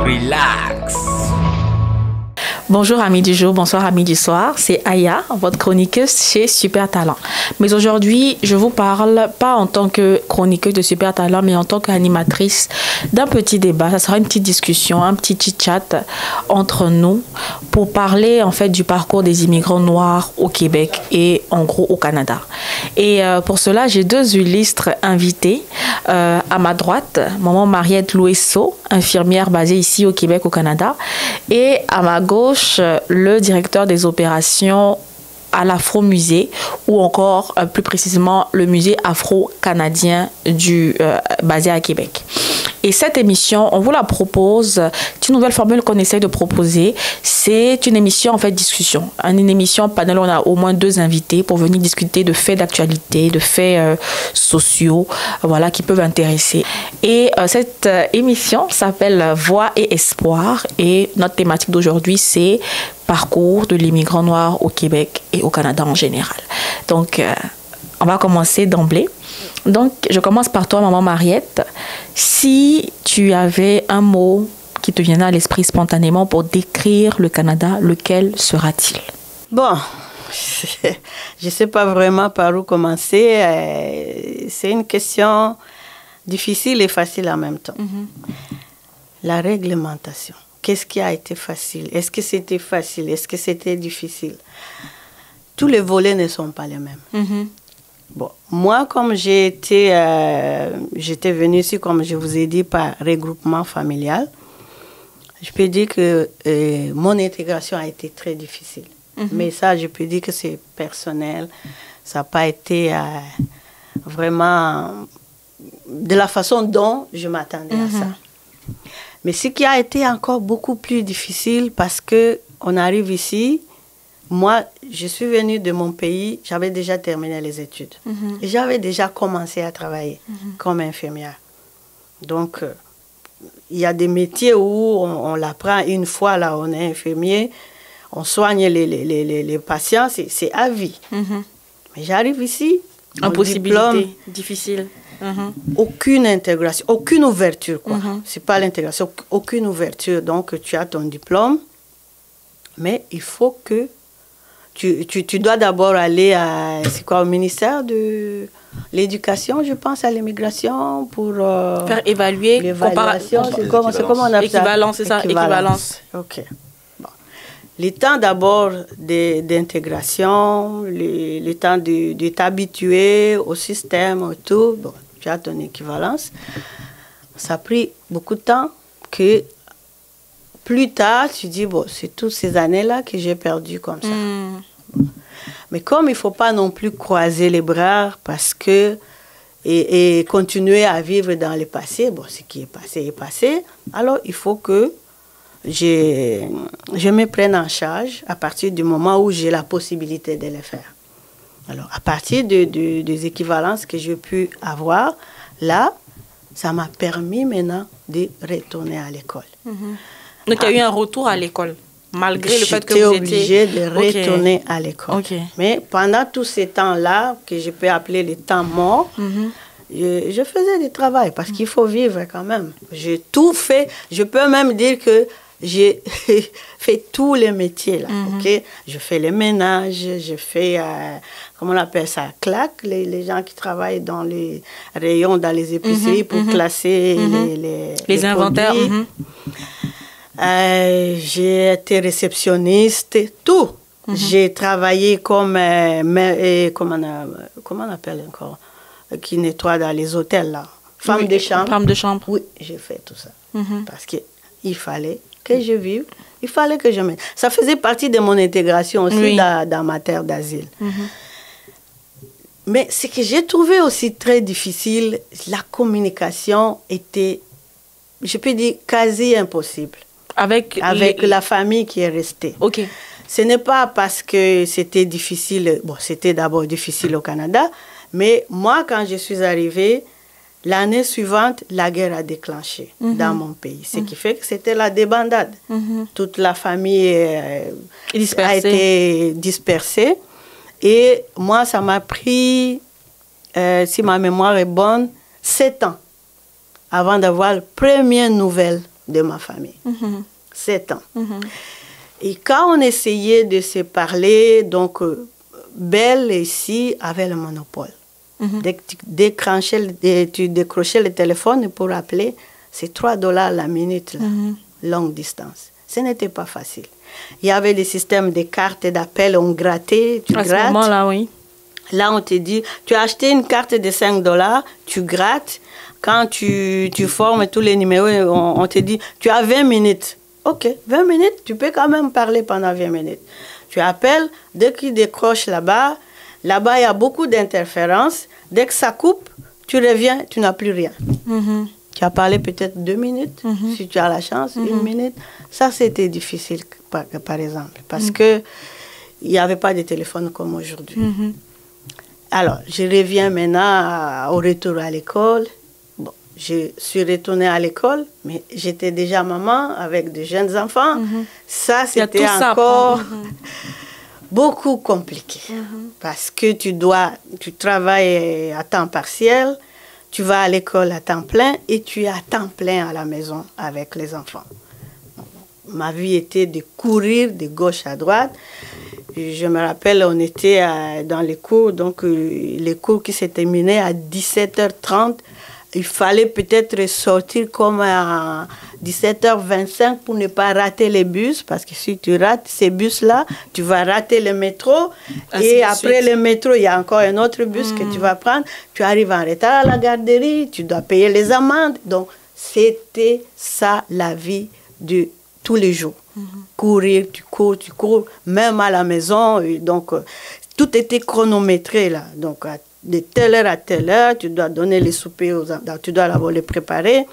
Relax. Bonjour amis du jour, bonsoir amis du soir, c'est Aya, votre chroniqueuse chez Super Talent. Mais aujourd'hui, je vous parle pas en tant que chroniqueuse de Super Talent, mais en tant qu'animatrice d'un petit débat. Ça sera une petite discussion, un petit chit-chat entre nous pour parler en fait du parcours des immigrants noirs au Québec et en gros au Canada. Et pour cela, j'ai deux illustres invités. À ma droite, maman Mariette Louesso, infirmière basée ici au Québec au Canada, et à ma gauche, le directeur des opérations à l'Afro-Musée, ou encore plus précisément le musée afro-canadien basé à Québec. Et cette émission, on vous la propose, c'est une nouvelle formule qu'on essaie de proposer. C'est une émission en fait discussion. Une émission panel, on a au moins deux invités pour venir discuter de faits d'actualité, de faits sociaux, voilà, qui peuvent intéresser. Et cette émission s'appelle Voix et Espoir. Et notre thématique d'aujourd'hui, c'est parcours de l'immigrant noir au Québec et au Canada en général. Donc, on va commencer d'emblée. Donc, je commence par toi, maman Mariette. Si tu avais un mot qui te viendrait à l'esprit spontanément pour décrire le Canada, lequel sera-t-il? Bon, je ne sais pas vraiment par où commencer. C'est une question difficile et facile en même temps. La réglementation. Qu'est-ce qui a été facile? Est-ce que c'était facile? Est-ce que c'était difficile? Tous les volets ne sont pas les mêmes. Bon, moi, comme j'étais venue ici, comme je vous ai dit, par regroupement familial, je peux dire que mon intégration a été très difficile. Mais ça, je peux dire que c'est personnel. Ça n'a pas été vraiment de la façon dont je m'attendais à ça. Mais ce qui a été encore beaucoup plus difficile, parce qu'on arrive ici, moi, je suis venue de mon pays, j'avais déjà terminé les études. Et j'avais déjà commencé à travailler comme infirmière. Donc, il y a des métiers où on l'apprend une fois, là, on est infirmier, on soigne les patients, c'est à vie. Mais j'arrive ici, impossibilité, difficile. Aucune intégration, aucune ouverture, quoi. C'est pas l'intégration, aucune ouverture. Donc, tu as ton diplôme, mais il faut que tu dois d'abord aller au ministère de l'Éducation, je pense, à l'immigration, pour faire évaluer. L'évaluation, c'est comment on appelle ça? Équivalence, c'est ça, équivalence. OK. Bon. Le temps d'abord d'intégration, le temps de t'habituer au système, tout. Bon, tu as ton équivalence. Ça a pris beaucoup de temps que plus tard, tu dis, bon, c'est toutes ces années-là que j'ai perdu comme ça. Mais comme il ne faut pas non plus croiser les bras parce que, et continuer à vivre dans le passé, bon, ce qui est passé, alors il faut que je me prenne en charge à partir du moment où j'ai la possibilité de le faire. Alors, à partir des équivalences que j'ai pu avoir, là, ça m'a permis maintenant de retourner à l'école. Donc, il y a eu un retour à l'école, malgré le fait que vous étiez... obligée de retourner à l'école. Mais pendant tout ce temps-là, que je peux appeler le temps mort, je faisais du travail, parce qu'il faut vivre quand même. J'ai tout fait. Je peux même dire que j'ai fait tous les métiers, là. Je fais le ménage, je fais, comment on appelle ça, claque, les gens qui travaillent dans les rayons, dans les épiceries pour classer les inventaires. J'ai été réceptionniste, tout. J'ai travaillé comme, comment on appelle encore, qui nettoie dans les hôtels, là. Femme de chambre. Femme de chambre. Oui, j'ai fait tout ça. Parce qu'il fallait que je vive, il fallait que je me... Ça faisait partie de mon intégration aussi dans ma terre d'asile. Mais ce que j'ai trouvé aussi très difficile, la communication était, je peux dire, quasi impossible. Avec la famille qui est restée. Ce n'est pas parce que c'était difficile, bon, c'était d'abord difficile au Canada, mais moi, quand je suis arrivée, l'année suivante, la guerre a déclenché dans mon pays. Ce qui fait que c'était la débandade. Toute la famille a été dispersée. Et moi, ça m'a pris, si ma mémoire est bonne, 7 ans avant d'avoir la première nouvelle de ma famille. 7 ans. Et quand on essayait de se parler, donc Belle ici avait le monopole. Dès que tu décrochais le téléphone pour appeler, c'est $3 la minute, là, longue distance. Ce n'était pas facile. Il y avait le système de cartes d'appel, on grattait, tu grattes. À ce moment-là, oui. Là, on te dit, tu as acheté une carte de $5, tu grattes. Quand tu formes tous les numéros, on te dit, tu as 20 minutes. OK, 20 minutes, tu peux quand même parler pendant 20 minutes. Tu appelles, dès qu'il décroche là-bas, il y a beaucoup d'interférences. Dès que ça coupe, tu reviens, tu n'as plus rien. Tu as parlé peut-être 2 minutes, si tu as la chance, 1 minute. Ça, c'était difficile, par exemple, parce que il n'y avait pas de téléphone comme aujourd'hui. Alors, je reviens maintenant au retour à l'école. Bon, je suis retournée à l'école, mais j'étais déjà maman avec de jeunes enfants. Ça, c'était encore beaucoup compliqué. Parce que tu travailles à temps partiel, tu vas à l'école à temps plein et tu es à temps plein à la maison avec les enfants. Ma vie était de courir de gauche à droite. Je me rappelle, on était dans les cours, donc les cours qui s'étaient terminaient à 17h30. Il fallait peut-être sortir comme à 17h25 pour ne pas rater les bus, parce que si tu rates ces bus-là, tu vas rater le métro. Et après le métro, il y a encore un autre bus que tu vas prendre. Tu arrives en retard à la garderie, tu dois payer les amendes. Donc, c'était ça la vie de tous les jours. Courir, tu cours, même à la maison. Donc, tout était chronométré là. Donc, de telle heure à telle heure, tu dois donner les soupers aux enfants, tu dois d'abord les préparer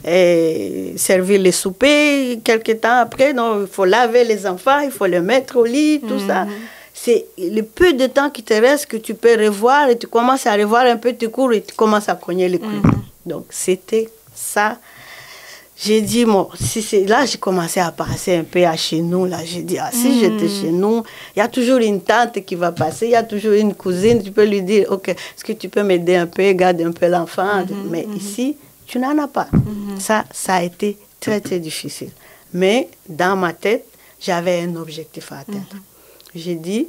et servir les soupers. Quelques temps après, donc, il faut laver les enfants, il faut les mettre au lit, tout ça. C'est le peu de temps qui te reste que tu peux revoir et tu commences à revoir un peu tes cours et tu commences à cogner les coups. Donc, c'était ça. J'ai dit, bon, là, j'ai commencé à passer un peu à chez nous. Là, j'ai dit, si j'étais chez nous, il y a toujours une tante qui va passer, il y a toujours une cousine, tu peux lui dire, OK, est-ce que tu peux m'aider un peu, garder un peu l'enfant? Mais ici, tu n'en as pas. Ça a été très, très difficile. Mais dans ma tête, j'avais un objectif à atteindre. J'ai dit,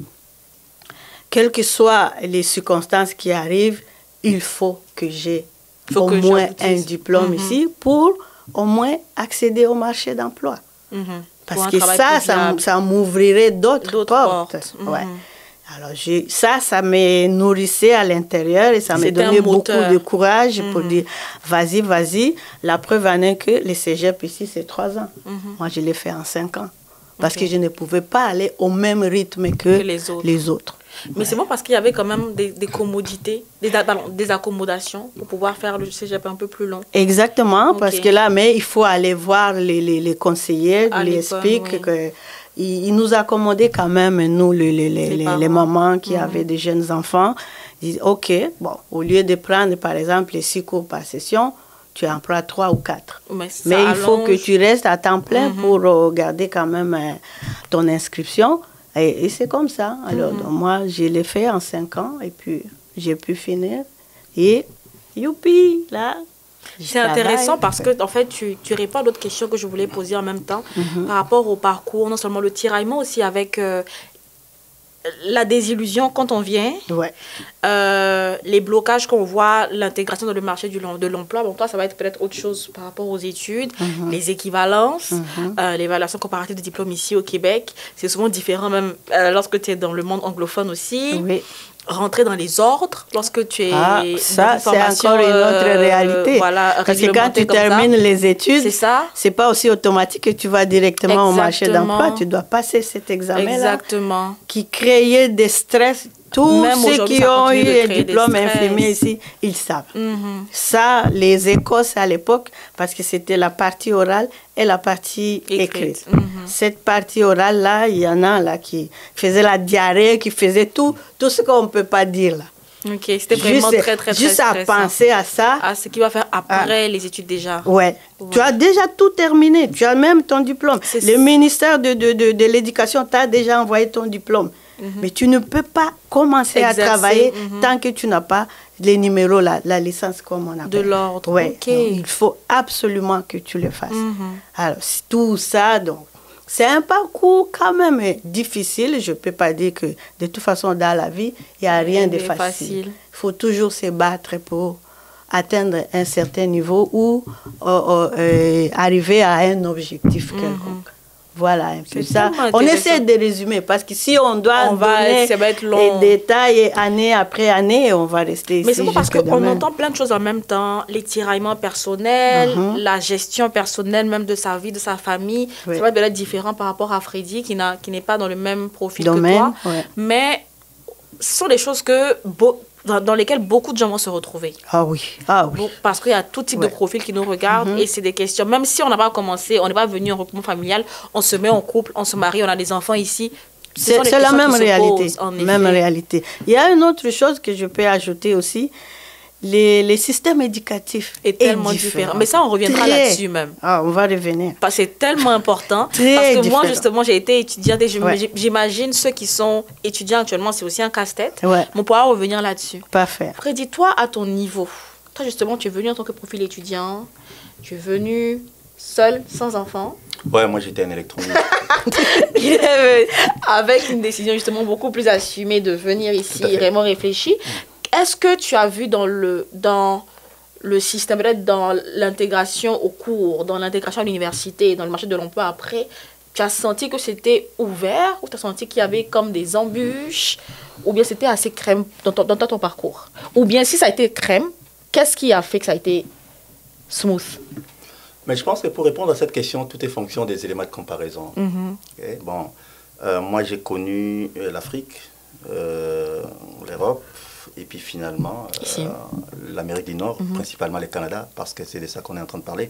quelles que soient les circonstances qui arrivent, il faut que j'ai au moins un diplôme ici pour au moins accéder au marché d'emploi. Parce que ça m'ouvrirait d'autres portes. Ouais. Alors, ça me nourrissait à l'intérieur et ça me donnait beaucoup de courage pour dire, vas-y. La preuve en est que le cégep ici, c'est 3 ans. Moi, je l'ai fait en 5 ans. Parce que je ne pouvais pas aller au même rythme que les autres. Mais c'est bon parce qu'il y avait quand même des commodités, des accommodations pour pouvoir faire le cégep un peu plus long. Exactement, parce que là, mais il faut aller voir les conseillers, les expliquent qu'ils nous accommodaient quand même, nous, les mamans qui avaient des jeunes enfants. Ils disent, OK, bon, au lieu de prendre, par exemple, les 6 cours par session, tu en prends 3 ou 4. Mais il faut que tu restes à temps plein pour garder quand même ton inscription. Et c'est comme ça. Alors, donc, moi, je l'ai fait en 5 ans et puis j'ai pu finir. Et youpi, là. C'est intéressant parce que, en fait, tu réponds à d'autres questions que je voulais poser en même temps par rapport au parcours, non seulement le tiraillement, aussi avec la désillusion quand on vient, les blocages qu'on voit, l'intégration dans le marché de l'emploi. Bon, toi, ça va être peut-être autre chose par rapport aux études, les équivalences, l'évaluation comparative des diplômes ici au Québec. C'est souvent différent même lorsque tu es dans le monde anglophone aussi. Rentrer dans les ordres lorsque tu es ça c'est encore une autre réalité, parce que quand tu termines les études, c'est pas aussi automatique que tu vas directement au marché d'emploi. Tu dois passer cet examen-là qui créait des stress. Tous ceux qui ont eu un diplôme infirmier ici, ils savent. Ça, les Écosses à l'époque, parce que c'était la partie orale et la partie écrite. Cette partie orale-là, il y en a là qui faisaient la diarrhée, qui faisaient tout ce qu'on ne peut pas dire là. Ok, c'était vraiment très juste à penser à ça. À ce qu'il va faire après les études déjà. Ouais. Tu as déjà tout terminé. Tu as même ton diplôme. Le ministère de l'Éducation t'a déjà envoyé ton diplôme. Mais tu ne peux pas commencer à travailler tant que tu n'as pas les numéros, la licence, comme on appelle. De l'ordre. Ouais. Il faut absolument que tu le fasses. Alors, tout ça, donc, c'est un parcours quand même difficile. Je ne peux pas dire que de toute façon, dans la vie, il n'y a rien de facile. Il faut toujours se battre pour atteindre un certain niveau ou arriver à un objectif quelconque. Voilà un peu ça. On essaie de résumer parce que si on doit donner les détails année après année, on va rester ici. Mais c'est bon parce qu'on entend plein de choses en même temps. Les tiraillements personnels, la gestion personnelle même de sa vie, de sa famille. Ça va être différent par rapport à Freddy qui n'est pas dans le même profil que toi. Mais ce sont des choses que... dans lesquelles beaucoup de gens vont se retrouver. Ah oui. Parce qu'il y a tout type de profil qui nous regardent et c'est des questions. Même si on n'a pas commencé, on n'est pas venu en regroupement familial, on se met en couple, on se marie, on a des enfants ici. C'est la même réalité. Même réalité. Il y a une autre chose que je peux ajouter aussi. Les systèmes éducatifs est tellement différent. Mais ça, on reviendra là-dessus même. On va revenir. Parce que c'est tellement important. Parce que moi, justement, j'ai été étudiante et j'imagine ceux qui sont étudiants actuellement, c'est aussi un casse-tête. On pourra revenir là-dessus. Parfait. Freddy, toi, à ton niveau, toi, justement, tu es venu en tant que profil étudiant, tu es venu seul, sans enfant. Ouais, moi, j'étais un électronique. Avec une décision, justement, beaucoup plus assumée de venir ici, vraiment réfléchie. Est-ce que tu as vu dans le système, peut-être dans l'intégration au cours, dans l'intégration à l'université, dans le marché de l'emploi après, tu as senti que c'était ouvert ou tu as senti qu'il y avait comme des embûches ou bien c'était assez crème dans ton parcours? Ou bien si ça a été crème, qu'est-ce qui a fait que ça a été smooth? Mais je pense que pour répondre à cette question, tout est fonction des éléments de comparaison. Okay? Bon, moi j'ai connu l'Afrique, l'Europe, et puis finalement, l'Amérique du Nord, principalement le Canada, parce que c'est de ça qu'on est en train de parler.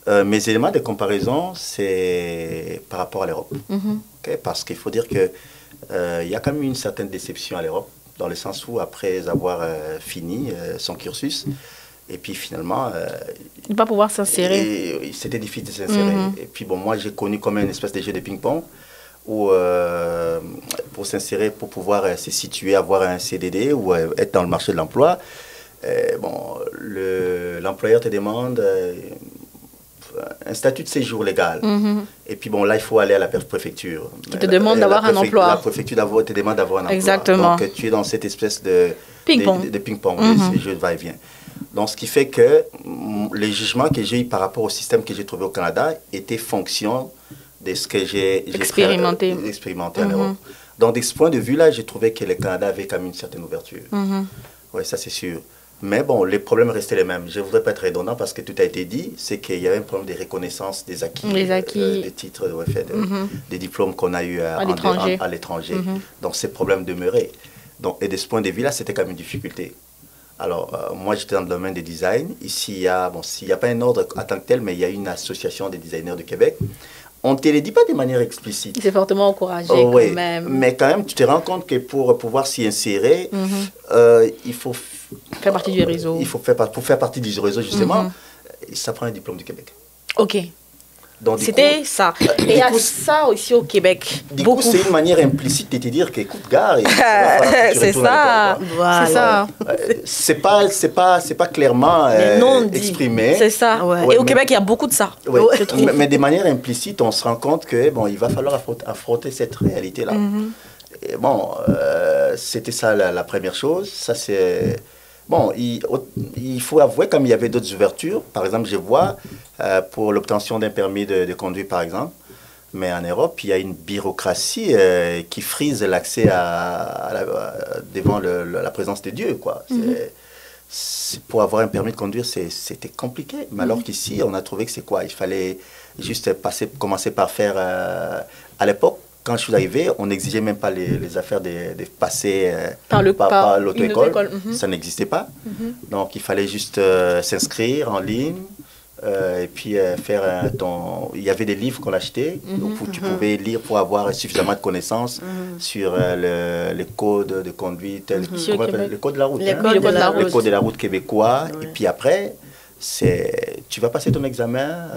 Mes éléments de comparaison, c'est par rapport à l'Europe. Okay? Parce qu'il faut dire qu'il y a quand même une certaine déception à l'Europe, dans le sens où après avoir fini son cursus, et puis finalement... ne pas pouvoir s'insérer. C'était difficile de s'insérer. Et puis bon, moi j'ai connu comme une espèce de jeu de ping-pong, ou pour s'insérer, pour pouvoir se situer, avoir un CDD ou être dans le marché de l'emploi, bon, l'employeur te demande un statut de séjour légal. Et puis bon, là, il faut aller à la préfecture. Qui te demande d'avoir un emploi. La préfecture te demande d'avoir un emploi. Exactement. Donc, tu es dans cette espèce de ping-pong, de jeu de va-et-vient. Donc, ce qui fait que les jugements que j'ai eu par rapport au système que j'ai trouvé au Canada étaient fonction de ce que j'ai expérimenté en Europe. Donc, de ce point de vue-là, j'ai trouvé que le Canada avait quand même une certaine ouverture. Oui, ça c'est sûr. Mais bon, les problèmes restaient les mêmes. Je ne voudrais pas être redondant parce que tout a été dit, c'est qu'il y avait un problème de reconnaissance des acquis, des titres, des diplômes qu'on a eu à l'étranger. Donc, ces problèmes demeuraient. Donc, et de ce point de vue-là, c'était quand même une difficulté. Alors, moi, j'étais dans le domaine des design. Ici, il y a pas un ordre en tant que tel, mais il y a une association des designers du Québec. On ne te le dit pas de manière explicite. C'est fortement encouragé quand même. Mais quand même, tu te rends compte que pour pouvoir s'y insérer, il faut faire partie du réseau. Pour faire partie du réseau, justement, ça prend un diplôme du Québec. OK. C'était ça. Et il y a ça aussi au Québec. Du coup, c'est une manière implicite de te dire qu'écoute, gare, c'est ça. Voilà. C'est pas clairement exprimé. C'est ça. Et au Québec, il y a beaucoup de ça. Je trouve. Mais de manière implicite, on se rend compte que il va falloir affronter cette réalité-là. Et bon, c'était ça la première chose. Ça c'est bon. Il faut avouer comme il y avait d'autres ouvertures. Par exemple, je vois pour l'obtention d'un permis de conduire, par exemple. Mais en Europe, il y a une bureaucratie qui frise l'accès devant la présence de Dieu, quoi. Pour avoir un permis de conduire, c'était compliqué. Mais alors qu'ici, on a trouvé que c'est quoi? Il fallait juste commencer par faire... à l'époque, quand je suis arrivé, on n'exigeait même pas les affaires de passer par l'auto-école. Ça n'existait pas. Donc, il fallait juste s'inscrire en ligne. Et puis faire il y avait des livres qu'on achetait où tu pouvais lire pour avoir suffisamment de connaisses sur les codes de conduite, le code de la route, le code de la route québécois. Et puis après, tu vas passer ton examen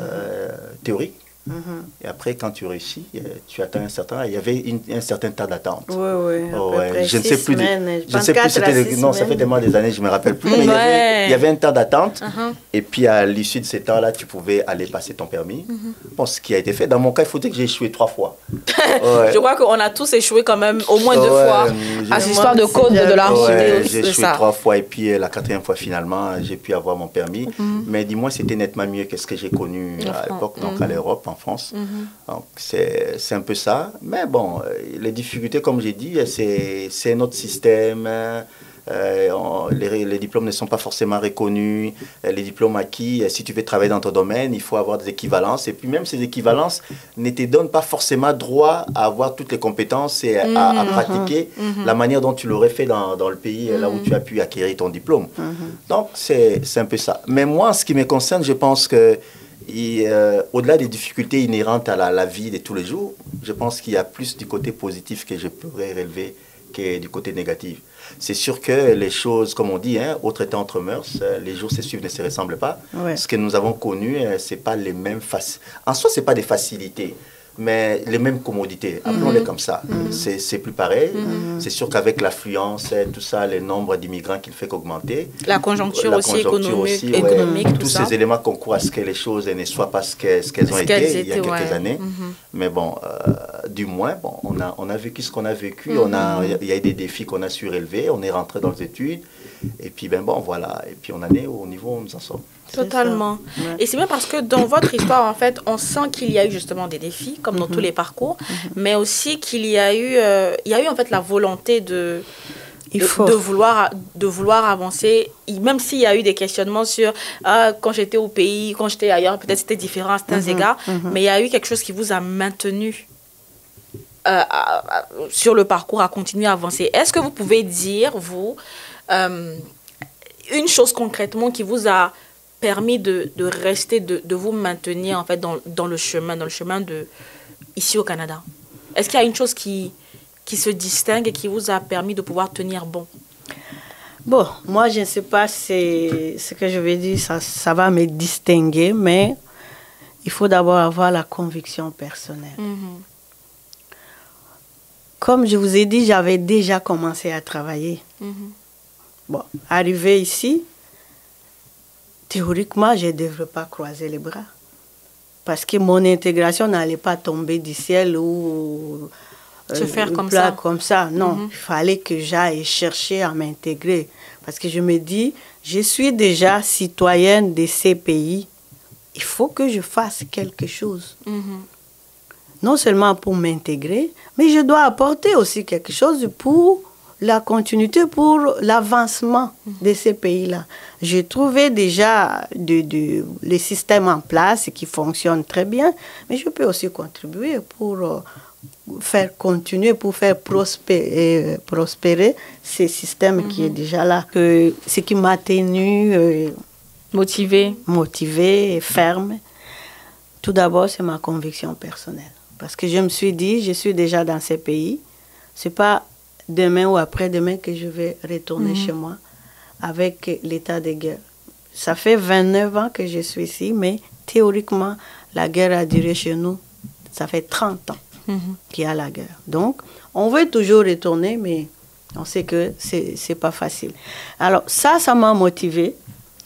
théorique Et après, quand tu réussis, tu atteins un certain... Il y avait un certain temps d'attente. Oui, oui. Je ne sais plus. Je ne sais plus, non, ça fait tellement des années, je ne me rappelle plus. Mais il y avait un temps d'attente. Et puis, à l'issue de ces temps-là, tu pouvais aller passer ton permis. Bon, ce qui a été fait. Dans mon cas, il faut dire que j'ai échoué 3 fois. Je crois qu'on a tous échoué quand même au moins 2 fois à cette histoire de code de la route. J'ai échoué 3 fois. Et puis, la 4e fois, finalement, j'ai pu avoir mon permis. Mais dis-moi, c'était nettement mieux que ce que j'ai connu à l'époque, donc à l'Europe, en France. Donc, c'est un peu ça. Mais bon, les difficultés, comme j'ai dit, c'est notre système. Les diplômes ne sont pas forcément reconnus. Les diplômes acquis, si tu veux travailler dans ton domaine, il faut avoir des équivalences. Et puis même ces équivalences ne te donnent pas forcément droit à avoir toutes les compétences et à pratiquer la manière dont tu l'aurais fait dans le pays là où tu as pu acquérir ton diplôme. Donc, c'est un peu ça. Mais moi, en ce qui me concerne, je pense que au-delà des difficultés inhérentes à la vie de tous les jours, je pense qu'il y a plus du côté positif que je pourrais relever que du côté négatif. C'est sûr que les choses, comme on dit, autre temps entre mœurs, les jours se suivent ne se ressemblent pas. Ouais. Ce que nous avons connu, c'est pas les mêmes en soi, c'est pas des facilités, mais les mêmes commodités, appelons-les comme ça. C'est plus pareil. C'est sûr qu'avec l'affluence, tout ça, les nombres d'immigrants qui ne fait qu'augmenter. La conjoncture aussi économique, tous ces éléments concourent à ce que les choses ne soient pas ce qu'elles ont été il y a quelques années. Mais bon, du moins, bon, on a vécu ce qu'on a vécu. Il y a eu des défis qu'on a su relever. On est rentré dans les études. Et puis, voilà. Et puis, on en est au niveau où nous en sommes. Totalement. Ouais. Et c'est bien parce que dans votre histoire, en fait, on sent qu'il y a eu justement des défis, comme dans tous les parcours, mais aussi qu'il y a eu, en fait la volonté de vouloir avancer, même s'il y a eu des questionnements sur quand j'étais au pays, quand j'étais ailleurs, peut-être c'était différent à certains égards, mais il y a eu quelque chose qui vous a maintenu sur le parcours à continuer à avancer. Est-ce que vous pouvez dire, vous, une chose concrètement qui vous a permis de rester, de vous maintenir en fait dans le chemin ici au Canada? Est-ce qu'il y a une chose qui se distingue et qui vous a permis de pouvoir tenir bon? Bon, moi je ne sais pas si ce que je vais dire, ça va me distinguer, mais il faut d'abord avoir la conviction personnelle. Comme je vous ai dit, j'avais déjà commencé à travailler. Bon, arrivé ici, théoriquement, je ne devrais pas croiser les bras. Parce que mon intégration n'allait pas tomber du ciel ou se faire comme ça. Non, il fallait que j'aille chercher à m'intégrer. Parce que je me dis, je suis déjà citoyenne de ces pays. Il faut que je fasse quelque chose. Non seulement pour m'intégrer, mais je dois apporter aussi quelque chose pour la continuité, pour l'avancement de ces pays-là. J'ai trouvé déjà les systèmes en place qui fonctionnent très bien, mais je peux aussi contribuer pour faire continuer, pour faire prospérer ces systèmes qui est déjà là. Ce qui m'a tenue motivée et ferme, tout d'abord, c'est ma conviction personnelle. Parce que je me suis dit, je suis déjà dans ces pays, ce n'est pas demain ou après-demain que je vais retourner chez moi avec l'état de guerre. Ça fait 29 ans que je suis ici, mais théoriquement, la guerre a duré chez nous. Ça fait 30 ans qu'il y a la guerre. Donc, on veut toujours retourner, mais on sait que ce n'est pas facile. Alors, ça m'a motivée.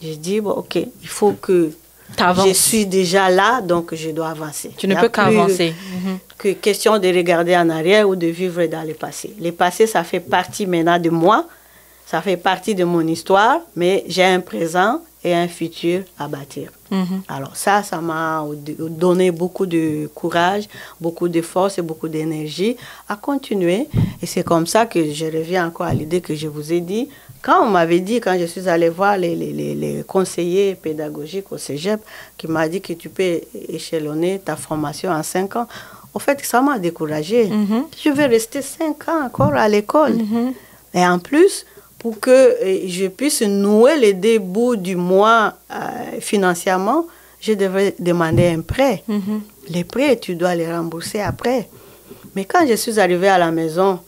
J'ai dit, bon, OK, il faut que je suis déjà là, donc je dois avancer. Tu ne peux qu'avancer. Que question de regarder en arrière ou de vivre dans le passé. Le passé, ça fait partie maintenant de moi, ça fait partie de mon histoire, mais j'ai un présent et un futur à bâtir. Alors ça m'a donné beaucoup de courage, beaucoup de force et beaucoup d'énergie à continuer. Et c'est comme ça que je reviens encore à l'idée que je vous ai dit. Quand on m'avait dit, quand je suis allée voir les conseillers pédagogiques au Cégep, qui m'a dit que tu peux échelonner ta formation en 5 ans, en fait, ça m'a découragée. Je vais rester 5 ans encore à l'école. Et en plus, pour que je puisse nouer les 2 bouts du mois financièrement, je devrais demander un prêt. Les prêts, tu dois les rembourser après. Mais quand je suis arrivée à la maison,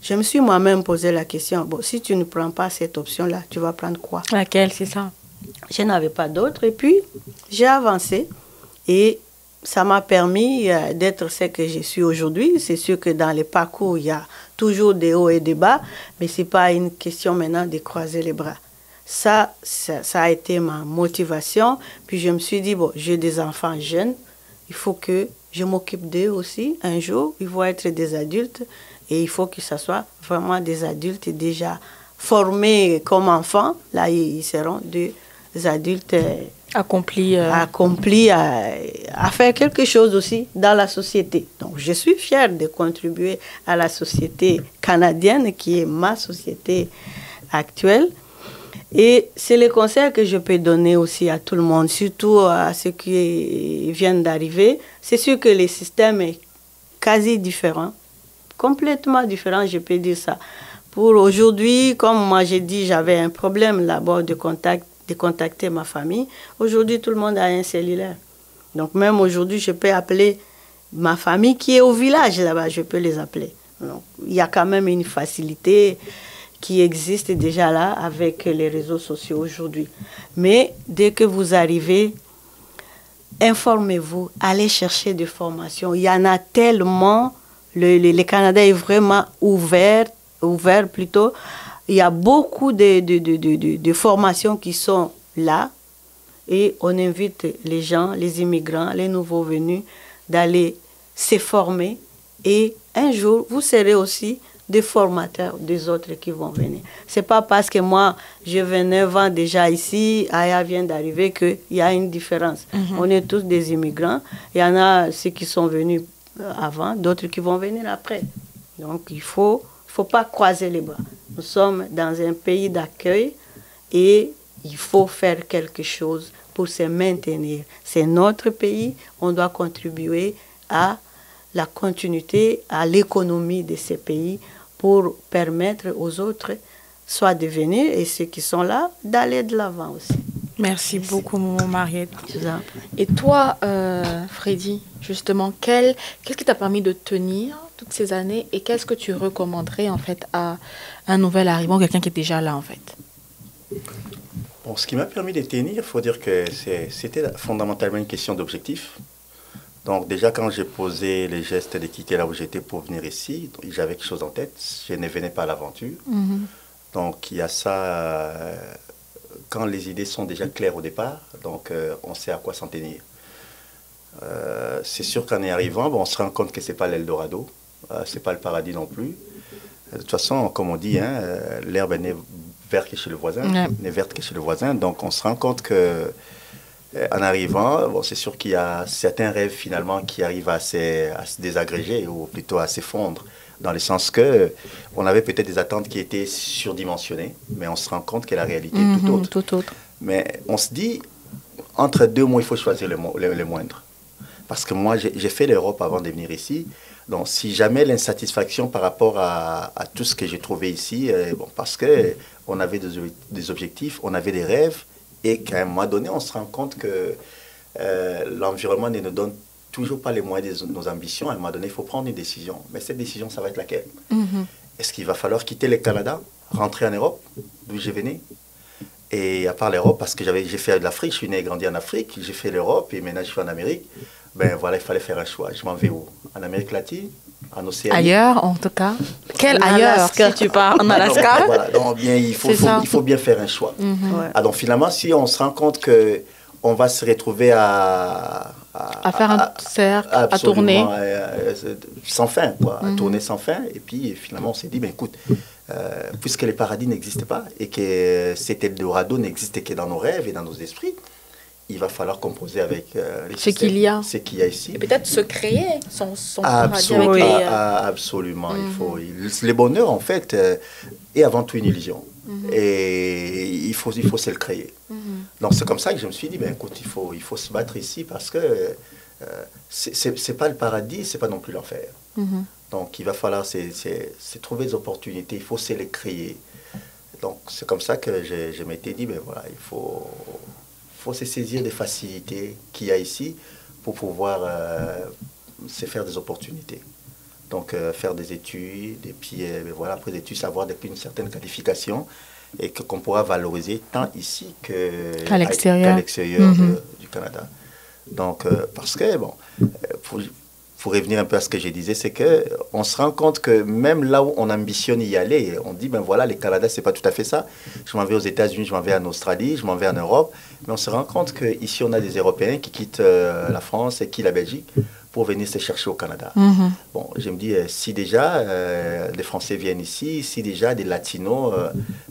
je me suis moi-même posé la question, bon, si tu ne prends pas cette option-là, tu vas prendre quoi? Laquelle, c'est ça? Je n'avais pas d'autre. Et puis, j'ai avancé. Et ça m'a permis d'être ce que je suis aujourd'hui. C'est sûr que dans les parcours, il y a toujours des hauts et des bas, mais ce n'est pas une question maintenant de croiser les bras. Ça a été ma motivation. Puis je me suis dit, bon, j'ai des enfants jeunes, il faut que je m'occupe d'eux aussi. Un jour, ils vont être des adultes et il faut que ce soit vraiment des adultes déjà formés comme enfants. Là, ils seront des adultes accomplis à faire quelque chose aussi dans la société. Donc, je suis fière de contribuer à la société canadienne qui est ma société actuelle. Et c'est le conseil que je peux donner aussi à tout le monde, surtout à ceux qui viennent d'arriver. C'est sûr que le système est quasi différent, complètement différent, je peux dire ça. Pour aujourd'hui, comme moi j'ai dit, j'avais un problème là-bas de contacter ma famille. Aujourd'hui, tout le monde a un cellulaire. Donc même aujourd'hui, je peux appeler ma famille qui est au village là-bas, je peux les appeler. Donc, il y a quand même une facilité qui existe déjà là avec les réseaux sociaux aujourd'hui. Mais dès que vous arrivez, informez-vous, allez chercher des formations. Il y en a tellement. Le Canada est vraiment ouvert plutôt. Il y a beaucoup de formations qui sont là et on invite les gens, les immigrants, les nouveaux venus d'aller se former et un jour, vous serez aussi des formateurs des autres qui vont venir. Ce n'est pas parce que moi, je venais 9 ans déjà ici, Aya vient d'arriver, qu'il y a une différence. On est tous des immigrants. Il y en a ceux qui sont venus avant, d'autres qui vont venir après. Donc, il ne faut pas croiser les bras. Nous sommes dans un pays d'accueil et il faut faire quelque chose pour se maintenir. C'est notre pays, on doit contribuer à la continuité, à l'économie de ces pays pour permettre aux autres soit de venir et ceux qui sont là d'aller de l'avant aussi. Merci beaucoup, Mariette. Et toi, Freddy, justement, qu'est-ce qui t'a permis de tenir toutes ces années et qu'est-ce que tu recommanderais en fait à un nouvel arrivant, quelqu'un qui est déjà là en fait? Bon, ce qui m'a permis de tenir, il faut dire que c'était fondamentalement une question d'objectif. Donc déjà quand j'ai posé les gestes de quitter là où j'étais pour venir ici, j'avais quelque chose en tête, je ne venais pas à l'aventure. Donc il y a ça, quand les idées sont déjà claires au départ, donc on sait à quoi s'en tenir. C'est sûr qu'en y arrivant, bon, on se rend compte que ce n'est pas l'Eldorado, ce n'est pas le paradis non plus. De toute façon, comme on dit, hein, l'herbe n'est verte que chez le voisin, n'est verte que chez le voisin, donc on se rend compte que en arrivant, bon, c'est sûr qu'il y a certains rêves finalement qui arrivent à se désagréger ou plutôt à s'effondrer, dans le sens que on avait peut-être des attentes qui étaient surdimensionnées, mais on se rend compte que la réalité est tout autre. Mais on se dit, entre deux mots, il faut choisir le moindre. Parce que moi, j'ai fait l'Europe avant de venir ici. Donc, si jamais l'insatisfaction par rapport à tout ce que j'ai trouvé ici, bon, parce qu'on avait des objectifs, on avait des rêves, et qu'à un moment donné, on se rend compte que l'environnement ne nous donne toujours pas les moyens de nos ambitions. À un moment donné, il faut prendre une décision. Mais cette décision, ça va être laquelle? Est-ce qu'il va falloir quitter le Canada, rentrer en Europe, d'où je venais? Et à part l'Europe, parce que j'ai fait de l'Afrique, je suis né et grandi en Afrique, j'ai fait l'Europe et maintenant je suis en Amérique. Ben voilà, il fallait faire un choix. Je m'en vais où? En Amérique latine? En Océanie? Ailleurs, en tout cas. Quel ailleurs, si tu pars en Alaska? Voilà, donc bien, il faut bien faire un choix. Donc finalement, si on se rend compte qu'on va se retrouver à faire un cercle, à tourner. Sans fin, quoi, à tourner sans fin. Et puis finalement, on s'est dit, ben écoute, puisque les paradis n'existent pas et que cet Eldorado n'existe que dans nos rêves et dans nos esprits, il va falloir composer avec ce qu'il y a ici. Et peut-être se créer son paradis avec les... Absolument. Le bonheur, en fait, est avant tout une illusion. Et il faut se le créer. Donc c'est comme ça que je me suis dit, ben, écoute, il faut se battre ici parce que c'est pas le paradis, c'est pas non plus l'enfer. Donc il va falloir trouver des opportunités, il faut se les créer. Donc c'est comme ça que je m'étais dit, ben voilà, il faut se saisir des facilités qu'il y a ici pour pouvoir se faire des opportunités. Donc faire des études, et puis voilà, après des études, savoir depuis une certaine qualification et qu'on pourra valoriser tant ici qu'à l'extérieur du Canada. Donc, parce que, bon, pour revenir un peu à ce que je disais, c'est qu'on se rend compte que même là où on ambitionne y aller, on dit, ben voilà, le Canada, c'est pas tout à fait ça. Je m'en vais aux États-Unis, je m'en vais en Australie, je m'en vais en Europe. Mais on se rend compte qu'ici, on a des Européens qui quittent la France et qui la Belgique pour venir se chercher au Canada. Bon, je me dis, si déjà des Français viennent ici, si déjà des Latinos,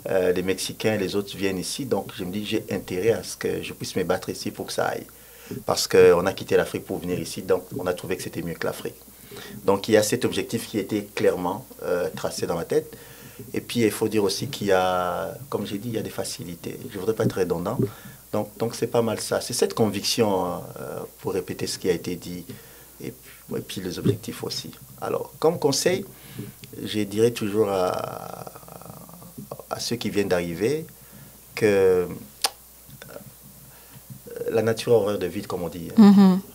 des Mexicains, les autres viennent ici, donc je me dis, j'ai intérêt à ce que je puisse me battre ici pour que ça aille. Parce qu'on a quitté l'Afrique pour venir ici, donc on a trouvé que c'était mieux que l'Afrique. Donc il y a cet objectif qui était clairement tracé dans ma tête. Et puis il faut dire aussi qu'il y a, comme j'ai dit, il y a des facilités. Je ne voudrais pas être redondant. Donc c'est pas mal ça. C'est cette conviction, pour répéter ce qui a été dit, et puis les objectifs aussi. Alors, comme conseil, je dirais toujours à ceux qui viennent d'arriver que la nature a horreur de vide, comme on dit.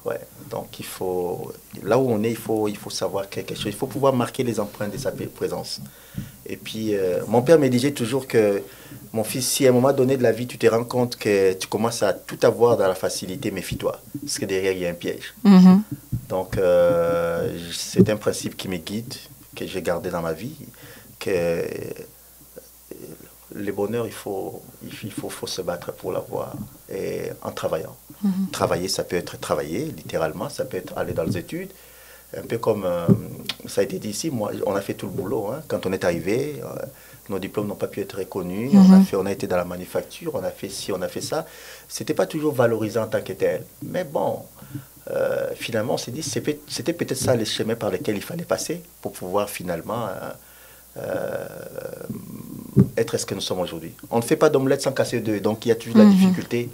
Ouais. Donc, il faut, là où on est, il faut savoir quelque chose. Il faut pouvoir marquer les empreintes de sa présence. Et puis, mon père me disait toujours que, mon fils, si à un moment donné de la vie, tu te rends compte que tu commences à tout avoir dans la facilité, méfie-toi. Parce que derrière, il y a un piège. Donc, c'est un principe qui me guide, que j'ai gardé dans ma vie, que le bonheur, il faut se battre pour l'avoir, et en travaillant. Travailler, ça peut être travailler, littéralement, ça peut être aller dans les études. Un peu comme ça a été dit ici, moi, on a fait tout le boulot. Hein. Quand on est arrivé, nos diplômes n'ont pas pu être reconnus. On a été dans la manufacture, on a fait ci, on a fait ça. Ce n'était pas toujours valorisant en tant que tel. Mais bon, finalement, on s'est dit, c'était peut-être ça les chemins par lesquels il fallait passer pour pouvoir finalement être ce que nous sommes aujourd'hui. On ne fait pas d'omelette sans casser d'œufs, donc il y a toujours la difficulté.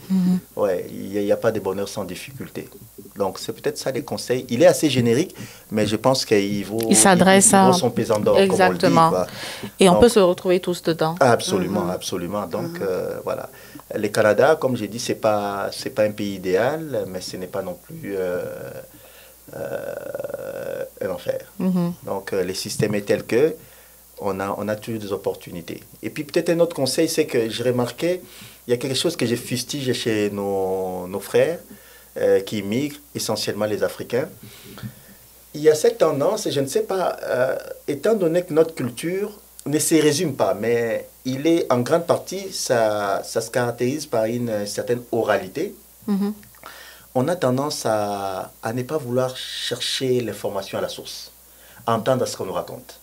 Ouais, il n'y a pas de bonheur sans difficulté. Donc c'est peut-être ça les conseils. Il est assez générique, mais je pense qu'il vaut, il s'adresse à son pesant d'or. Exactement. Comme on le dit, et donc, on peut se retrouver tous dedans. Absolument, absolument. Donc voilà. Le Canada, comme j'ai dit, c'est pas un pays idéal, mais ce n'est pas non plus un enfer. Donc le système est tel que on a toujours des opportunités. Et puis peut-être un autre conseil, c'est que j'ai remarqué, il y a quelque chose que j'ai fustigé chez nos frères qui immigrent, essentiellement les Africains. Il y a cette tendance, et je ne sais pas, étant donné que notre culture ne se résume pas, mais il est en grande partie, ça se caractérise par une certaine oralité. On a tendance à ne pas vouloir chercher l'information à la source, à entendre ce qu'on nous raconte.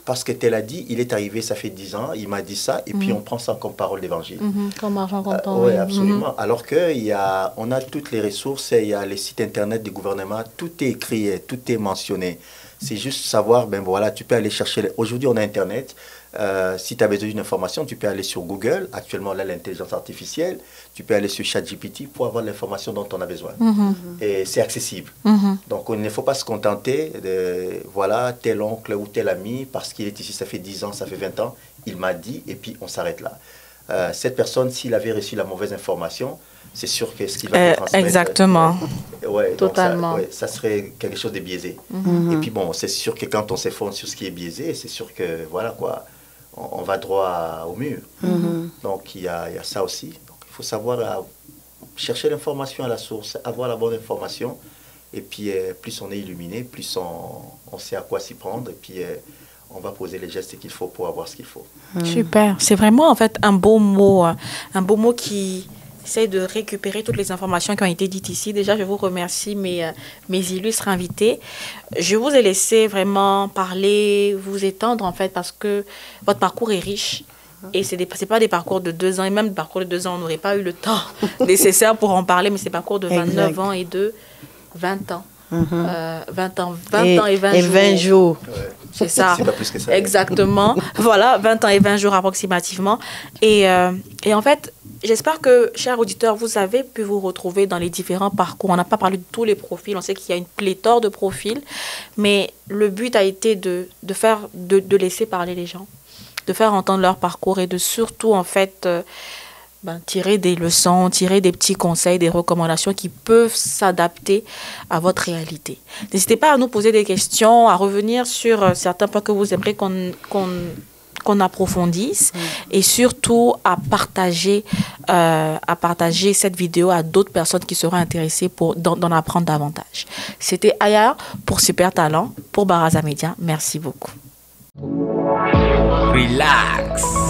Parce que tel a dit, il est arrivé, ça fait 10 ans, il m'a dit ça, et puis on prend ça comme parole d'évangile. Comme argent comptant. Oui, absolument. Alors qu'on a toutes les ressources, il y a les sites internet du gouvernement, tout est écrit, tout est mentionné. C'est juste savoir, ben voilà, tu peux aller chercher. Aujourd'hui, on a Internet. Si tu as besoin d'une information, tu peux aller sur Google. Actuellement, là, l'intelligence artificielle. Tu peux aller sur ChatGPT pour avoir l'information dont on a besoin. Et c'est accessible. Donc, il ne faut pas se contenter de, voilà, tel oncle ou tel ami, parce qu'il est ici, ça fait 10 ans, ça fait 20 ans, il m'a dit, et puis on s'arrête là. Cette personne, s'il avait reçu la mauvaise information, c'est sûr que ce qu'il va te transmettre... Exactement. Ouais, totalement. Donc ça serait quelque chose de biaisé. Et puis bon, c'est sûr que quand on s'effondre sur ce qui est biaisé, c'est sûr que, voilà quoi, on va droit au mur. Donc il y a ça aussi. Donc, il faut savoir chercher l'information à la source, avoir la bonne information. Et puis plus on est illuminé, plus on sait à quoi s'y prendre. Et puis on va poser les gestes qu'il faut pour avoir ce qu'il faut. Super. C'est vraiment en fait un beau mot qui essaye de récupérer toutes les informations qui ont été dites ici. Déjà, je vous remercie, mes illustres invités. Je vous ai laissé vraiment parler, vous étendre, en fait, parce que votre parcours est riche. Et ce n'est pas des parcours de 2 ans. Et même des parcours de 2 ans, on n'aurait pas eu le temps nécessaire pour en parler, mais c'est des parcours de 29 ans et de 20 ans. 20 ans et 20 jours. Ouais. C'est ça. C'est pas plus que ça. Exactement. Voilà, 20 ans et 20 jours approximativement. Et en fait, j'espère que, chers auditeurs, vous avez pu vous retrouver dans les différents parcours. On n'a pas parlé de tous les profils. On sait qu'il y a une pléthore de profils. Mais le but a été de laisser parler les gens, de faire entendre leur parcours et de surtout, en fait, tirer des leçons, tirer des petits conseils, des recommandations qui peuvent s'adapter à votre réalité. N'hésitez pas à nous poser des questions, à revenir sur certains points que vous aimeriez qu'on qu'on approfondisse et surtout à partager cette vidéo à d'autres personnes qui seraient intéressées d'en apprendre davantage. C'était Aya pour Super Talent, pour Baraza Media. Merci beaucoup. Relax.